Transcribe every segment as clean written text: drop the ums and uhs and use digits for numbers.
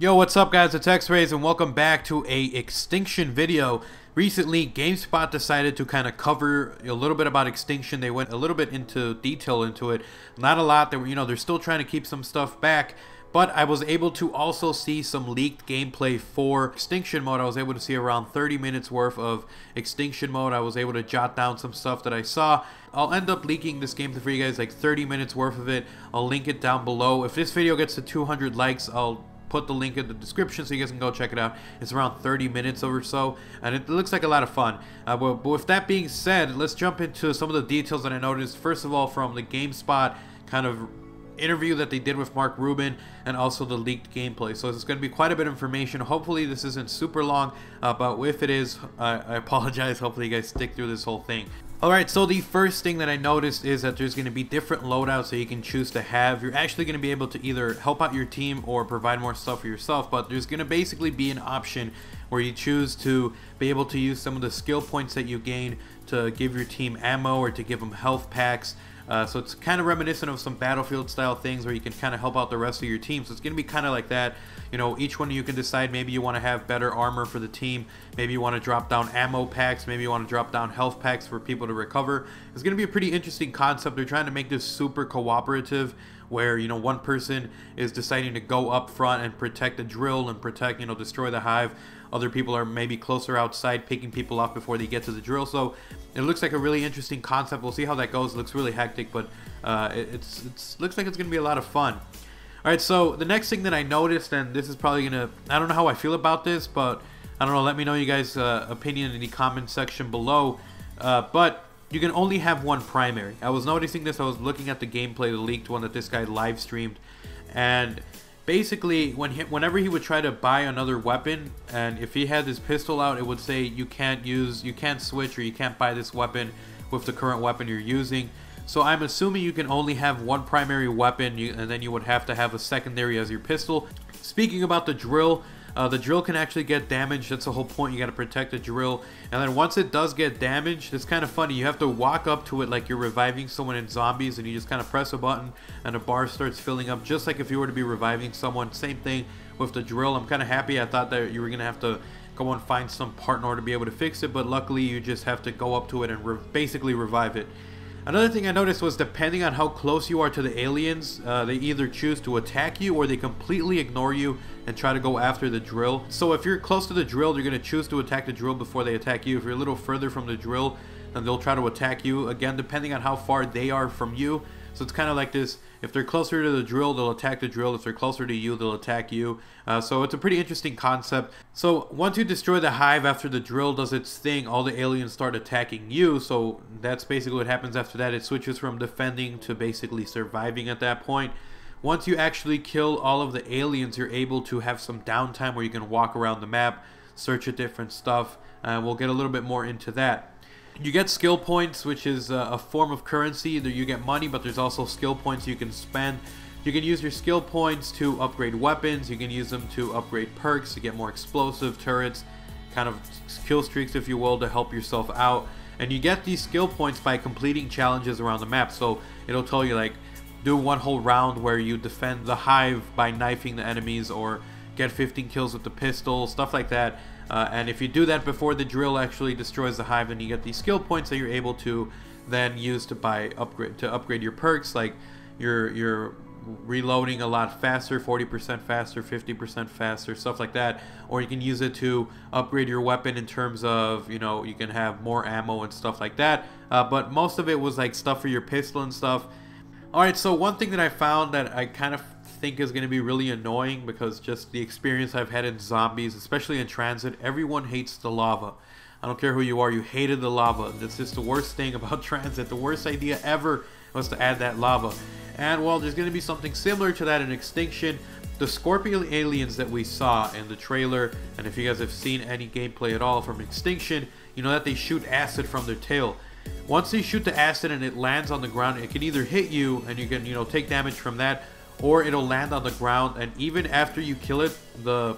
Yo, what's up guys, it's X-Rays and welcome back to a Extinction video. Recently, GameSpot decided to kind of cover a little bit about Extinction. They went a little bit into detail into it. Not a lot. They were, they're still trying to keep some stuff back. But I was able to also see some leaked gameplay for Extinction mode. I was able to see around 30 minutes worth of Extinction mode. I was able to jot down some stuff that I saw. I'll end up leaking this gameplay for you guys, like 30 minutes worth of it. I'll link it down below. If this video gets to 200 likes, I'll put the link in the description so you guys can go check it out. It's around 30 minutes or so, and it looks like a lot of fun. But with that being said, let's jump into some of the details that I noticed. First of all, from the GameSpot kind of interview that they did with Mark Rubin, and also the leaked gameplay. So it's going to be quite a bit of information. Hopefully this isn't super long, but if it is, I apologize. Hopefully you guys stick through this whole thing. Alright, so the first thing that I noticed is that there's going to be different loadouts that you can choose to have. You're actually going to be able to either help out your team or provide more stuff for yourself, but there's going to basically be an option where you choose to be able to use some of the skill points that you gain to give your team ammo or to give them health packs. So it's kind of reminiscent of some Battlefield style things where you can kind of help out the rest of your team. So it's going to be kind of like that. Each one you can decide, maybe you want to have better armor for the team. Maybe you want to drop down ammo packs. Maybe you want to drop down health packs for people to recover. It's going to be a pretty interesting concept. They're trying to make this super cooperative where, one person is deciding to go up front and protect the drill and protect, destroy the hive. Other people are maybe closer outside picking people off before they get to the drill. So it looks like a really interesting concept. We'll see how that goes. It looks really hectic, but it looks like it's going to be a lot of fun. Alright, so the next thing that I noticed, and this is probably going to, I don't know how I feel about this, but I don't know, let me know you guys' opinion in the comment section below. But you can only have one primary. I was noticing this. I was looking at the gameplay, the leaked one that this guy live streamed, and basically whenever he would try to buy another weapon, and if he had his pistol out, it would say you can't switch, or you can't buy this weapon with the current weapon you're using. So I'm assuming you can only have one primary weapon, and then you would have to have a secondary as your pistol. Speaking about the drill can actually get damaged. That's the whole point. You got to protect the drill. And then once it does get damaged, it's kind of funny. You have to walk up to it like you're reviving someone in Zombies, and you just kind of press a button and the bar starts filling up, just like if you were to be reviving someone. Same thing with the drill. I'm kind of happy. I thought that you were going to have to go and find some part in order to be able to fix it, but luckily you just have to go up to it and basically revive it. Another thing I noticed was, depending on how close you are to the aliens, they either choose to attack you or they completely ignore you and try to go after the drill. So if you're close to the drill, they're going to choose to attack the drill before they attack you. If you're a little further from the drill, then they'll try to attack you, again depending on how far they are from you. So it's kind of like this: if they're closer to the drill, they'll attack the drill. If they're closer to you, they'll attack you. So it's a pretty interesting concept. So once you destroy the hive, after the drill does its thing, all the aliens start attacking you. So that's basically what happens after that. It switches from defending to basically surviving at that point. Once you actually kill all of the aliens, you're able to have some downtime where you can walk around the map, search at different stuff. We'll get a little bit more into that. You get skill points, which is a form of currency. You get money, but there's also skill points you can spend. You can use your skill points to upgrade weapons. You can use them to upgrade perks to get more explosive turrets, kind of kill streaks if you will, to help yourself out. And you get these skill points by completing challenges around the map. So it'll tell you, like, do one whole round where you defend the hive by knifing the enemies, or get 15 kills with the pistol, stuff like that. And if you do that before the drill actually destroys the hive, then you get these skill points that you're able to then use to upgrade your perks, like you're reloading a lot faster, 40% faster, 50% faster, stuff like that. Or you can use it to upgrade your weapon in terms of, you can have more ammo and stuff like that. But most of it was like stuff for your pistol and stuff. Alright, so one thing that I found that I kind of think is going to be really annoying, because just the experience I've had in Zombies, especially in Transit, everyone hates the lava. I don't care who you are, you hated the lava. That's just the worst thing about Transit. The worst idea ever was to add that lava. And well, there's going to be something similar to that in Extinction. The Scorpion aliens that we saw in the trailer, and if you guys have seen any gameplay at all from Extinction, you know that they shoot acid from their tail. Once they shoot the acid and it lands on the ground, it can either hit you and you can, take damage from that, or it'll land on the ground, and even after you kill it, the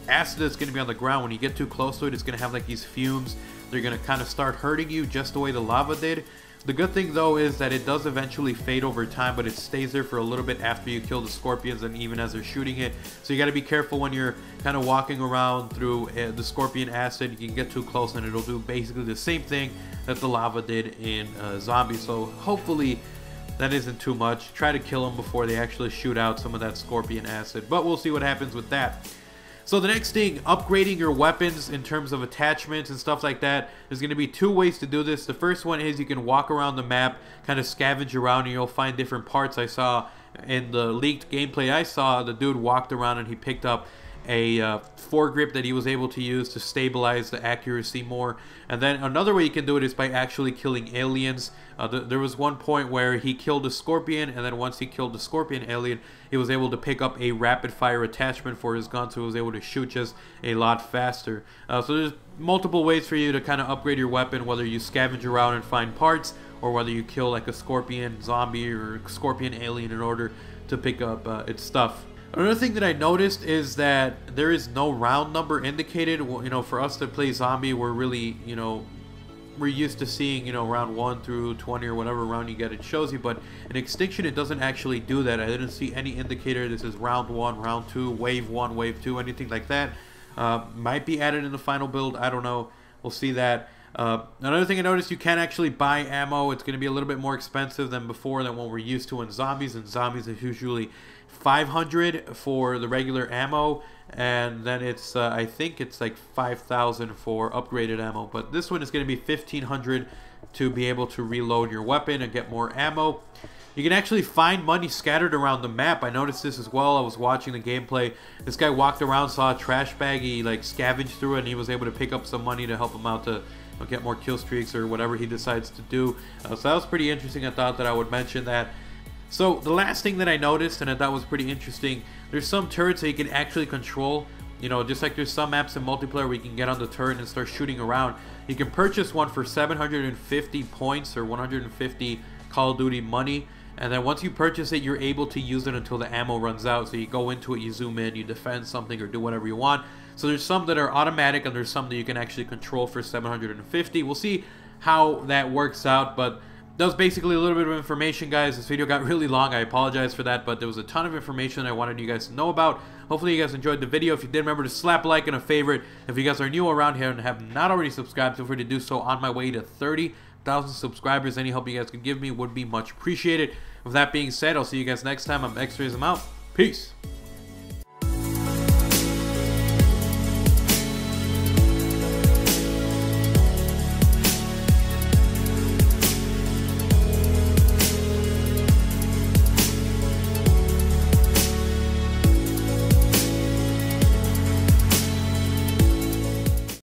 acid that's going to be on the ground, when you get too close to it, it's going to have like these fumes. They're going to kind of start hurting you just the way the lava did. The good thing though is that it does eventually fade over time, but it stays there for a little bit after you kill the scorpions and even as they're shooting it. So you got to be careful when you're kind of walking around through the scorpion acid. You can get too close and it'll do basically the same thing that the lava did in zombies. So hopefully that isn't too much. Try to kill them before they actually shoot out some of that scorpion acid, but we'll see what happens with that. So the next thing, upgrading your weapons in terms of attachments and stuff like that. There's going to be two ways to do this. The first one is you can walk around the map, kind of scavenge around, and you'll find different parts. I saw in the leaked gameplay I saw, the dude walked around and he picked up a foregrip that he was able to use to stabilize the accuracy more. And then another way you can do it is by actually killing aliens. There was one point where he killed a scorpion, and then once he killed the scorpion alien, he was able to pick up a rapid fire attachment for his gun, so he was able to shoot just a lot faster. So there's multiple ways for you to kind of upgrade your weapon, whether you scavenge around and find parts, or whether you kill like a scorpion zombie or scorpion alien in order to pick up its stuff. Another thing that I noticed is that there is no round number indicated. Well, you know, for us to play zombie, we're really, you know, we're used to seeing, you know, round 1 through 20 or whatever round you get, it shows you. But in Extinction, it doesn't actually do that. I didn't see any indicator. This is round 1, round 2, wave 1, wave 2, anything like that. Might be added in the final build. I don't know. We'll see that. Another thing I noticed, you can actually buy ammo. It's going to be a little bit more expensive than before, than what we're used to in zombies. And zombies is usually 500 for the regular ammo, and then it's I think it's like 5,000 for upgraded ammo. But this one is going to be 1,500 to be able to reload your weapon and get more ammo. You can actually find money scattered around the map. I noticed this as well. I was watching the gameplay. This guy walked around, saw a trash bag. He like scavenged through it, and he was able to pick up some money to help him out to get more kill streaks or whatever he decides to do. So that was pretty interesting. I thought that I would mention that. So the last thing that I noticed, and I thought was pretty interesting, there's some turrets that you can actually control. You know, just like there's some maps in multiplayer where you can get on the turret and start shooting around. You can purchase one for 750 points or 150 Call of Duty money. And then once you purchase it, you're able to use it until the ammo runs out. So you go into it, you zoom in, you defend something or do whatever you want. So there's some that are automatic and there's some that you can actually control for 750. We'll see how that works out, but that was basically a little bit of information, guys. This video got really long. I apologize for that, but there was a ton of information I wanted you guys to know about. Hopefully you guys enjoyed the video. If you did, remember to slap a like and a favorite. If you guys are new around here and have not already subscribed, feel free to do so. On my way to 30,000 subscribers. Any help you guys could give me would be much appreciated. With that being said, I'll see you guys next time. I'm X-Rays. I'm out. Peace.